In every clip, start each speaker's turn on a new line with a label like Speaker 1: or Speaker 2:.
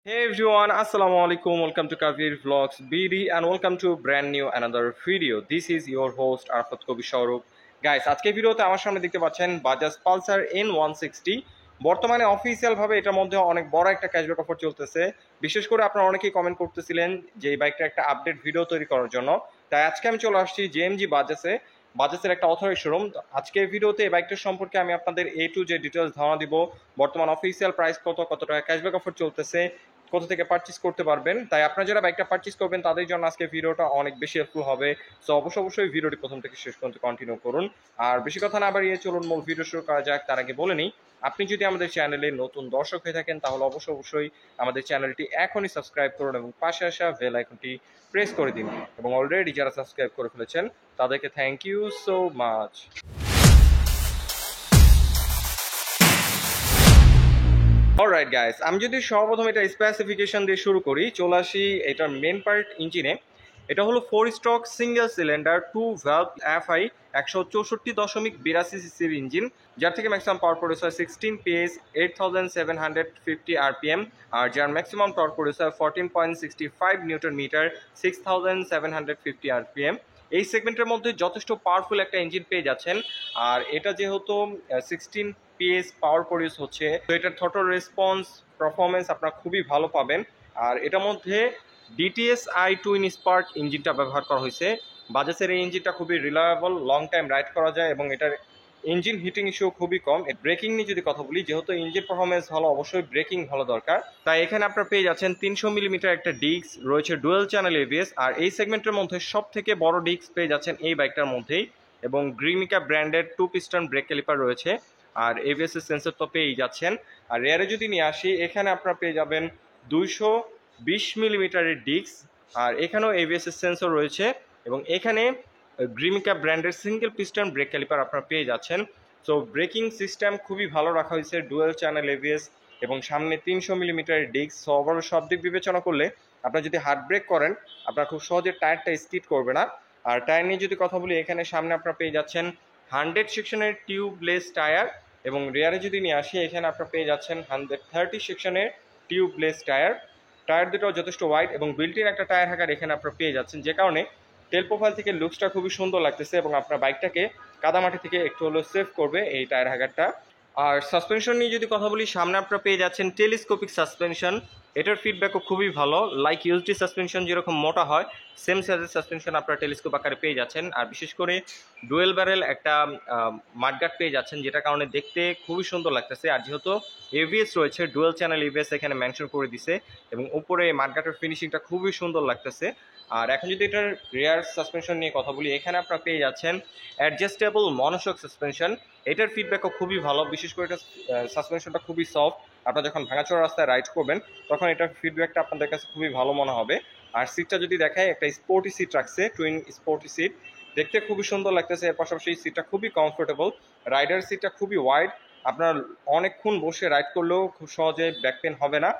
Speaker 1: Hey everyone, Assalamu alaikum. Welcome to Kavir Vlogs BD and welcome to brand new another video. This is your host Arfat Kobi Shaurup. Guys, আজকে ভিডিওতে আমার সামনে দেখতে পাচ্ছেন Bajaj Pulsar N160। বর্তমানে official ভাবে এটার মধ্যে অনেক বড় একটা ক্যাশব্যাক অফার চলতেছে। বিশেষ করে আপনারা অনেকেই কমেন্ট করতেছিলেন যে এই বাইকটা একটা আপডেট ভিডিও তৈরি করার জন্য। তাই আজকে আমি চলে আসছি জেএমজি বাজাজের একটা অথরাইজ শোরুম। আজকের ভিডিওতে এই বাইকটার সম্পর্কে আমি আপনাদের এ টু জেড ডিটেলস ধারণা দিব। বর্তমান অফিসিয়াল প্রাইস কত টাকা ক্যাশব্যাক অফার চলতেছে, কোথা থেকে পারচেস করতে পারবেন। তাই আপনারা যারা বাইকটা পারচেস করবেন তাদের জন্য আজকে ভিডিওটা অনেক বেশি হেল্পফুল হবে। সো অবশ্যই ভিডিওটি প্রথম থেকে শেষ পর্যন্ত কন্টিনিউ করুন। আর বেশি কথা না বাড়িয়ে চলুন মূল ভিডিও শুরু করা যাক। তার আগে বলে নিই, আপনি যদি আমাদের চ্যানেলে নতুন দর্শক হয়ে থাকেন তাহলে অবশ্যই আমাদের চ্যানেলটি এখনই সাবস্ক্রাইব করুন এবং পাশে আসা বেল আইকনটি প্রেস করে দিন। এবং অলরেডি যারা সাবস্ক্রাইব করে ফেলেছেন তাদেরকে thank you so much. Alright guys, আমি যদি সর্বপ্রথম এটা স্পেসিফিকেশন দিয়ে শুরু করি, চলে আসি এটার মেন পার্ট ইঞ্জিনে। এটা হলো 4 stroke single cylinder 2 valve FI 164.82 সিসির ইঞ্জিন, যার থেকে ম্যাক্সিমাম পাওয়ার প্রডিউস হয় 16 পিএস 8750 আরপিএম, আর যার ম্যাক্সিমাম পাওয়ার প্রডিউস হয় 14.65 নিউটন মিটার 6750 আরপিএম। এই সেগমেন্টের মধ্যে যথেষ্ট পাওয়ারফুল একটা ইঞ্জিন পেয়ে যাচ্ছেন। আর এটা যেহেতু 16 পিএস পাওয়ার প্রডিউস হচ্ছে, তো এটার থ্রটল রেসপন্স পারফরমেন্স আপনারা খুবই ভালো পাবেন। আর এটার মধ্যে ডিটিএসআই টুইন স্পার্ক ইঞ্জিনটা ব্যবহার করা হয়েছে। বাজাজের এই ইঞ্জিনটা খুবই রিলায়েবল, লং টাইম রাইড করা যায় এবং এটার ইঞ্জিন হিটিং ইস্যু খুবই কম। ব্রেকিং নিয়ে যদি কথা বলি, যেহেতু ইঞ্জিন পারফরমেন্স ভালো অবশ্যই ব্রেকিং ভালো দরকার। তাই এখানে আপনারা পেয়ে যাচ্ছেন 300 মিলিমিটার একটা ডিস্ক রয়েছে, ডুয়েল চ্যানেল এবিএস। আর এই সেগমেন্টের মধ্যে সব থেকে বড় ডিস্ক পেয়ে যাচ্ছেন এই বাইকটার মধ্যেই, এবং গ্রিমিকা ব্র্যান্ডের 2 পিস্টন ব্রেক ক্যালিপার রয়েছে। আর এবিএস এর সেন্সর তো পেয়েই যাচ্ছেন। আর রেয়ারে যদি নিয়ে আসি, এখানে আপনারা পেয়ে যাবেন 220 মিলিমিটারের ডিস্ক, আর এখানেও এবিএস এর সেন্সর রয়েছে। এবং এখানে গ্রিমিকা ব্র্যান্ডের সিঙ্গেল পিস্টন ব্রেক ক্যালিপার আপনারা পেয়ে যাচ্ছেন। সো ব্রেকিং সিস্টেম খুবই ভালো রাখা হয়েছে, ডুয়েল চ্যানেল এবিএস এবং সামনে 300 মিলিমিটারের ডিস্ক। সো ওভারঅল সব দিক বিবেচনা করলে আপনারা যদি হার্ড ব্রেক করেন আপনারা খুব সহজে টায়ারটা স্কিড করবে না। আর টায়ার নিয়ে যদি কথা বলি, এখানে সামনে আপনারা পেয়ে যাচ্ছেন 100 সেকশনের টিউবলেস টায়ার, এবং রেয়ারে যদি নিয়ে আসি এখানে আপনারা পেয়ে যাচ্ছেন 130 সেকশনের টিউবলেস টায়ার। টায়ার দুটো যথেষ্ট ওয়াইড এবং বিল্ট-ইন একটা টায়ার হ্যাগার এখানে আপনারা পেয়ে যাচ্ছেন, যে কারণে তেল প্রোফাইল থেকে লুকসটা খুবই সুন্দর লাগতেছে এবং আপনার বাইকটাকে কাদামাটি থেকে একটু হলেও সেভ করবে এই টায়ার হ্যাগারটা। আর সাসপেনশন নিয়ে যদি কথা বলি, সামনে আপনারা পেয়ে যাচ্ছেন টেলিস্কোপিক সাসপেনশন। এটার ফিডব্যাকও খুবই ভালো, লাইক ইউএসডি সাসপেনশন যেরকম মোটা হয় সেম সাইজের সাসপেনশন আপনারা টেলিস্কোপ আকারে পেয়ে যাচ্ছেন। আর বিশেষ করে ডুয়েল ব্যারেল একটা মাডগার্ড পেয়ে যাচ্ছেন, যেটা কারণে দেখতে খুবই সুন্দর লাগতেছে। আর যেহেতু এভিএস রয়েছে, ডুয়েল চ্যানেল এভিএস এখানে মেনশন করে দিছে এবং উপরে মাডগার্ডের ফিনিশিংটা খুবই সুন্দর লাগতেছে। আর এখন যদি এটার রিয়ার সাসপেনশন নিয়ে কথা বলি, এখানে আপনারা পেয়ে যাচ্ছেন অ্যাডজাস্টেবল মনোশক সাসপেনশন। এটার ফিডব্যাকও খুবই ভালো, বিশেষ করে এটা সাসপেনশনটা খুবই সফট। আপনারা যখন ভাঙাচোরা রাস্তায় রাইড করবেন তখন এটার ফিডব্যাকটা আপনাদের কাছে খুবই ভালো মনে হবে। আর সিটটা যদি দেখায়, একটা স্পোর্টি সিট রাখছে, টুইন স্পোর্টি সিট, দেখতে খুবই সুন্দর লাগতেছে। এর পাশাপাশি সিটটা খুবই কমফোর্টেবল, রাইডার সিটটা খুবই ওয়াইড, আপনার অনেকক্ষণ বসে রাইড করলেও খুব সহজে ব্যাক পেন হবে না।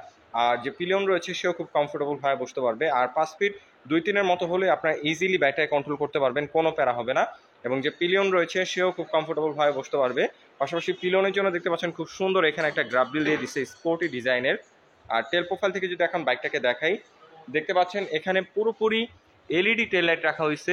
Speaker 1: আর যে পিলিয়ন রয়েছে সেও খুব কমফোর্টেবল ভাবে বসতে পারবে। আর 5 ফিট 2-3 মতো হলে আপনার ইজিলি বাইকটাকে কন্ট্রোল করতে পারবেন, কোনো প্যারা হবে না। এবং যে পিলিয়ন রয়েছে সেও খুব কমফোর্টেবল ভাবে বসতে পারবে। পাশাপাশি পিলিয়নের জন্য দেখতে পাচ্ছেন খুব সুন্দর এখানে একটা গ্রাবডিল দিয়ে দিচ্ছে স্পোর্টি ডিজাইনের। আর টেল প্রোফাইল থেকে যদি এখন বাইকটাকে দেখাই, দেখতে পাচ্ছেন এখানে পুরোপুরি এলইডি টেল লাইট রাখা হয়েছে,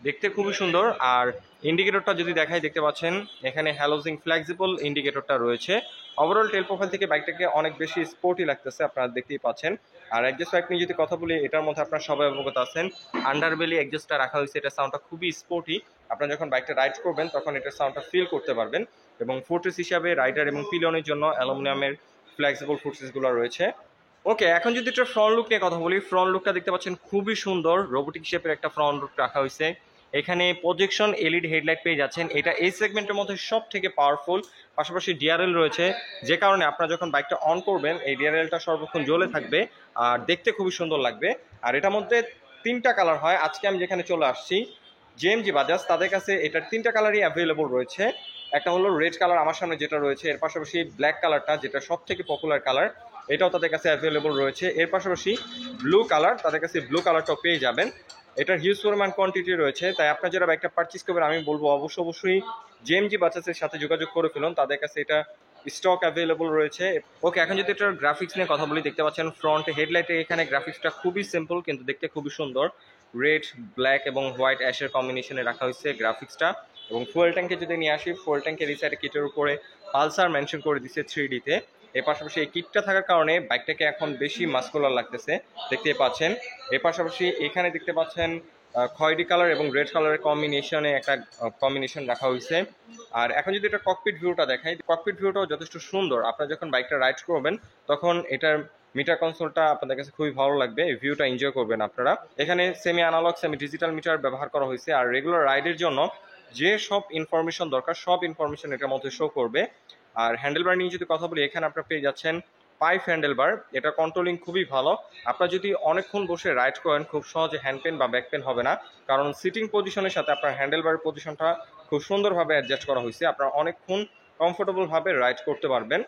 Speaker 1: দেখতে খুবই সুন্দর। আর ইন্ডিকেটরটা যদি দেখাই, দেখতে পাচ্ছেন এখানে হ্যালোজিং ফ্লেক্সিবল ইন্ডিকেটরটা রয়েছে। ওভারঅল টেল প্রোফাইল থেকে বাইকটাকে অনেক বেশি স্পোর্টি লাগতেছে, আপনারা দেখতেই পাচ্ছেন। আর এক্সজস্ট পাইপ নিয়ে যদি কথা বলি, এটার মধ্যে আপনারা সবাই অবগত আছেন, আন্ডারবেলি এক্সজস্টটা রাখা হয়েছে। এটা সাউন্ডটা খুবই স্পোর্টি, আপনারা যখন বাইকটা রাইড করবেন তখন এটার সাউন্ডটা ফিল করতে পারবেন। এবং ফুটরেস হিসাবে রাইডার এবং পিলিয়নের জন্য অ্যালুমিনিয়ামের ফ্লেক্সিবল ফুটরেসগুলো রয়েছে। ওকে, এখন যদি এটা ফ্রন্ট লুক নিয়ে কথা বলি, ফ্রন্ট লুকটা দেখতে পাচ্ছেন খুবই সুন্দর, রোবোটিক শেপের একটা ফ্রন্ট লুক রাখা হয়েছে। এখানে প্রজেকশন এলইডি হেডলাইট পেয়ে যাচ্ছেন, এটা এই সেগমেন্টের মধ্যে সব থেকে পাওয়ারফুল। পাশাপাশি ডিআরএল রয়েছে, যে কারণে আপনারা যখন বাইকটা অন করবেন এই ডিআরএলটা সর্বক্ষণ জ্বলে থাকবে আর দেখতে খুবই সুন্দর লাগবে। আর এটার মধ্যে 3টা কালার হয়। আজকে আমি যেখানে চলে আসছি জেএমজি বাজাজ, তাদের কাছে এটার 3টা কালারই অ্যাভেলেবল রয়েছে। একটা হলো রেড কালার আমার সামনে যেটা রয়েছে, এর পাশাপাশি ব্ল্যাক কালারটা যেটা সব থেকে পপুলার কালার, এটাও তাদের কাছে অ্যাভেলেবল রয়েছে। এর পাশাপাশি ব্লু কালার, তাদের কাছে ব্লু কালারটাও পেয়ে যাবেন। এটার হিউজ পরিমাণ কোয়ান্টিটি রয়েছে, তাই আপনার যারা বাইকটা পারচেস করবেন আমি বলবো অবশ্যই জেএমজি বাজাজের সাথে যোগাযোগ করে ফেলুন, তাদের কাছে এটা স্টক অ্যাভেলেবল রয়েছে। ওকে, এখন যদি এটার গ্রাফিক্স নিয়ে কথা বলি, দেখতে পাচ্ছেন ফ্রন্ট হেডলাইটে এখানে গ্রাফিক্সটা খুবই সিম্পল কিন্তু দেখতে খুবই সুন্দর। রেড, ব্ল্যাক এবং হোয়াইট অ্যাশের কম্বিনেশনে রাখা হয়েছে গ্রাফিক্সটা। এবং ফুয়েল ট্যাঙ্কে যদি নিয়ে আসি, ফুয়েল ট্যাঙ্কের এই সাইডে কিটের উপরে পালসার মেনশন করে দিচ্ছে 3D-তে। এর পাশাপাশি এই কিটটা থাকার কারণে বাইকটাকে এখন বেশি মাস্কুলার লাগতেছে, দেখতে পাচ্ছেন। এর পাশাপাশি এখানে দেখতে পাচ্ছেন খয়েরি কালার এবং রেড কালারের কম্বিনেশনে একটা কম্বিনেশন রাখা হয়েছে। আর এখন যদি এটা ককপিট ভিউটা দেখাই, ককপিট ভিউটাও যথেষ্ট সুন্দর। আপনারা যখন বাইকটা রাইড করবেন তখন এটার মিটার কনসোলটা আপনাদের কাছে খুবই ভালো লাগবে, এই ভিউটা এনজয় করবেন আপনারা। এখানে semi analogue semi digital meter ব্যবহার করা হয়েছে। আর রেগুলার রাইডের জন্য যে সব ইনফরমেশন দরকার সব ইনফরমেশন এটার মধ্যে শো করবে। আর হ্যান্ডেলবার নিয়ে যদি কথা বলি, এখানে আপনারা পেয়ে যাচ্ছেন পাইপ হ্যান্ডেলবার। এটা কন্ট্রোলিং খুবই ভালো। আপনারা যদি অনেকক্ষণ বসে রাইড করেন খুব সহজে হ্যান্ড পেন বা ব্যাক পেন হবে না, কারণ সিটিং পজিশনের সাথে আপনার হ্যান্ডেলবারের পজিশনটা খুব সুন্দরভাবে অ্যাডজাস্ট করা হয়েছে। আপনারা অনেকক্ষণ কমফোর্টেবলভাবে রাইড করতে পারবেন।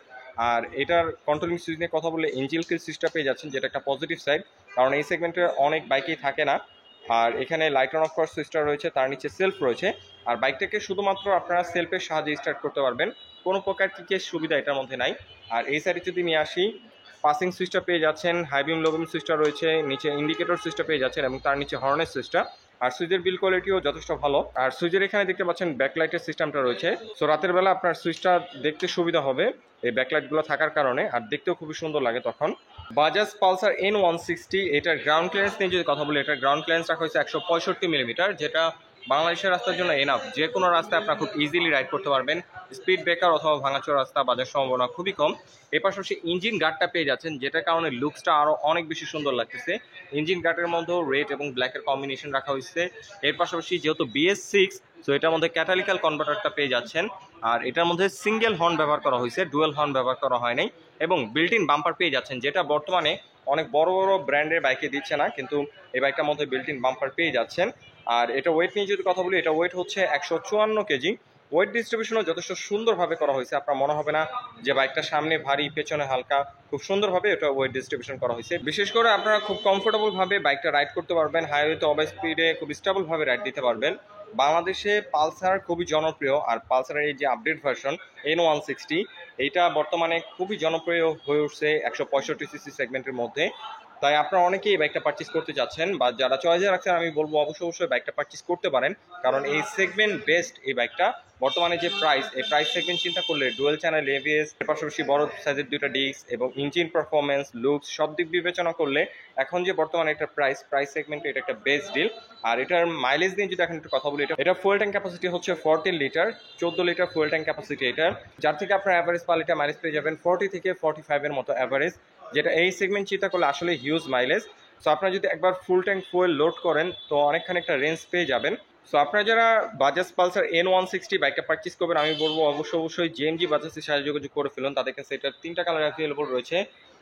Speaker 1: আর এটার কন্ট্রোলিং সুইচ নিয়ে কথা বলে এঞ্জেল কিল সুইচটা পেয়ে যাচ্ছেন, যেটা একটা পজিটিভ সাইড, কারণ এই সেগমেন্টের অনেক বাইকেই থাকে না। আর এখানে লাইট অন অফ করার সুইচটা রয়েছে, তার নিচে সেলফ রয়েছে। আর বাইকটাকে শুধুমাত্র আপনারা সেলফের সাহায্যে স্টার্ট করতে পারবেন, কোনো প্রকার কিকের সুবিধা এটার মধ্যে নাই। আর এই সাইডে যদি নিয়ে আসি, পাসিং সুইচটা পেয়ে যাচ্ছেন, হাই বিম লো বিম সুইচটা রয়েছে, নিচে ইন্ডিকেটর সুইচটা পেয়ে যাচ্ছেন এবং তার নিচে হর্নের সুইচটা। আর সুইচের বিল কোয়ালিটিও যথেষ্ট ভালো। আর সুইচের এখানে দেখতে পাচ্ছেন ব্যাকলাইটের সিস্টেমটা রয়েছে। সো রাতের বেলা আপনার সুইচটা দেখতে সুবিধা হবে এই ব্যাকলাইটগুলো থাকার কারণে, আর দেখতেও খুবই সুন্দর লাগে তখন। বাজাজ পালসার N160, এটার গ্রাউন্ড ক্লিয়ারেন্স নিয়ে যদি কথা বলি, এটার গ্রাউন্ড ক্লিয়ারেন্স রাখা হয়েছে 165 মিলিমিটার, যেটা বাংলাদেশের রাস্তার জন্য এনাফ। যে কোনো রাস্তায় আপনারা খুব ইজিলি রাইড করতে পারবেন। স্পিড ব্রেকার অথবা ভাঙাচোরা রাস্তা বাজার সম্ভাবনা খুবই কম। এর পাশাপাশি ইঞ্জিন গার্ডটা পেয়ে যাচ্ছেন, যেটার কারণে লুকসটা আরও অনেক বেশি সুন্দর লাগতেছে। ইঞ্জিন গার্ডের মধ্যেও রেড এবং ব্ল্যাকের কম্বিনেশন রাখা হয়েছে। এর পাশাপাশি যেহেতু BS6, তো এটার মধ্যে ক্যাটালিক্যাল কনভার্টারটা পেয়ে যাচ্ছেন। আর এটার মধ্যে সিঙ্গেল হর্ন ব্যবহার করা হয়েছে, ডুয়েল হর্ন ব্যবহার করা হয় নাই। এবং বিল্ট ইন বাম্পার পেয়ে যাচ্ছেন, যেটা বর্তমানে অনেক বড় বড় ব্র্যান্ডের বাইকে দিচ্ছে না, কিন্তু এই বাইকটার মধ্যে বিল্ট ইন বাম্পার পেয়ে যাচ্ছেন। আর এটা ওয়েট নিয়ে যদি কথা বলি, এটা ওয়েট হচ্ছে 154 কেজি। ওয়েট ডিস্ট্রিবিউশনও যথেষ্ট সুন্দরভাবে করা হয়েছে। আপনার মনে হবে না যে বাইকটা সামনে ভারী পেছনে হালকা, খুব সুন্দরভাবে এটা ওয়েট ডিস্ট্রিবিউশন করা হয়েছে। বিশেষ করে আপনারা খুব কমফোর্টেবলভাবে বাইকটা রাইড করতে পারবেন, হাইওয়েতে ওভার স্পিডে খুব স্টেবলভাবে রাইড দিতে পারবেন। বাংলাদেশে পালসার খুবই জনপ্রিয়। আর পালসারের এই যে আপডেট ভার্সন N160, এইটা বর্তমানে খুবই জনপ্রিয় হয়ে উঠছে 165cc সেগমেন্টের মধ্যে। তাই আপনারা অনেকেই এই বাইকটা পারচেস করতে যাচ্ছেন, বা যারা চয়েসে রাখছেন আমি বলবো অবশ্যই বাইকটা পারচেস করতে পারেন, কারণ এই সেগমেন্ট বেস্ট এই বাইকটা। বর্তমানে যে প্রাইস, এই প্রাইস সেগমেন্ট চিন্তা করলে ডুয়েল চ্যানেল ABS, এর পাশাপাশি বড় সাইজের দুটো ডিস্ক এবং ইঞ্জিন পারফরমেন্স, লুকস সব দিক বিবেচনা করলে এখন যে বর্তমানে একটা প্রাইস সেগমেন্টে এটা একটা বেস্ট ডিল। আর এটার মাইলেজ নিয়ে যদি এখন একটু কথা বলি, এটা ফুয়েল ট্যাঙ্ক ক্যাপাসিটি হচ্ছে 14 litre, 14 litre fuel tank capacity এটার, যার থেকে আপনার অ্যাভারেজ পার লিটার মাইলেজ পেয়ে যাবেন 40 থেকে 45-এর মতো অ্যাভারেজ, যেটা এই সেগমেন্ট চিন্তা করলে আসলে হিউজ মাইলেজ। সো আপনারা যদি একবার ফুল ট্যাঙ্ক ফুয়েল লোড করেন তো অনেকখানি একটা রেঞ্জ পেয়ে যাবেন। সো আপনারা যারা বাজাজ পালসার N160 বাইকটা পারচেস করবেন, আমি বলবো অবশ্যই GMG বাজাজের সাথে যোগাযোগ করে ফেলুন। তাদের কাছে এটার 3টা কালার অ্যাভেলেবল রয়েছে।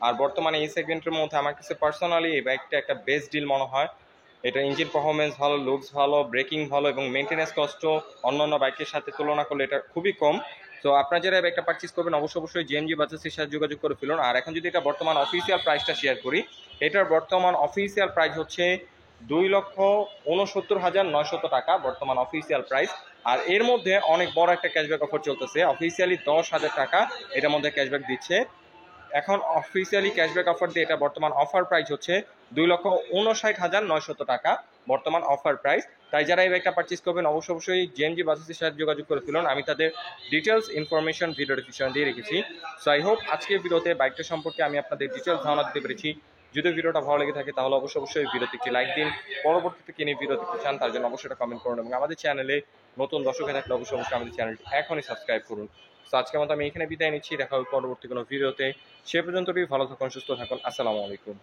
Speaker 1: আর বর্তমানে এই সেগমেন্টের মধ্যে আমার কাছে পার্সোনালি এই বাইকটা একটা বেস্ট ডিল মনে হয়। এটা ইঞ্জিন পারফরমেন্স ভালো, লুকস ভালো, ব্রেকিং ভালো এবং মেনটেন্যান্স কস্টও অন্যান্য বাইকের সাথে তুলনা করলে এটা খুবই কম। তো আপনারা যারা বাইকটা পারচেস করবেন অবশ্যই GMG বাজাজের সাথে যোগাযোগ করে ফেলুন। আর এখন যদি এটা বর্তমান অফিসিয়াল প্রাইসটা শেয়ার করি, এটার বর্তমান অফিসিয়াল প্রাইস হচ্ছে 2,69,900 টাকা বর্তমান অফিসিয়াল প্রাইস। আর এর মধ্যে অনেক বড় একটা ক্যাশব্যাক অফার চলতেছে, অফিসিয়ালি 10,000 টাকা এটার মধ্যে ক্যাশব্যাক দিচ্ছে। এখন অফিসিয়ালি ক্যাশব্যাক অফার দিয়ে এটা বর্তমান অফার প্রাইস হচ্ছে 2,59,900 টাকা বর্তমান অফার প্রাইস। তাই যারা এই বাইকটা পারচেস করবেন অবশ্যই GMG বাজাজের সাথে যোগাযোগ করে ফেলুন। আমি তাদের ডিটেলস ইনফরমেশন ভিডিও ডিসক্রিপশনে দিয়ে রেখেছি। সো আই হোপ আজকের ভিডিওতে বাইকটা সম্পর্কে আমি আপনাদের ডিটেলস ধারণা দিতে পেরেছি। যদি ভিডিওটা ভালো লেগে থাকে তাহলে অবশ্যই ভিডিওতে একটি লাইক দিন। পরবর্তীতে কিনে ভিডিও দেখতে চান তার জন্য অবশ্যই কমেন্ট করুন, এবং আমাদের চ্যানেলে নতুন দর্শক হয়ে থাকলে অবশ্যই আমাদের চ্যানেলটি এখনই সাবস্ক্রাইব করুন। তো আজকের মতো আমি এখানে বিদায় নিচ্ছি, দেখা হবে পরবর্তী কোনো ভিডিওতে। সে পর্যন্ত ভালো থাকুন, সুস্থ থাকুন। আসসালামু আলাইকুম।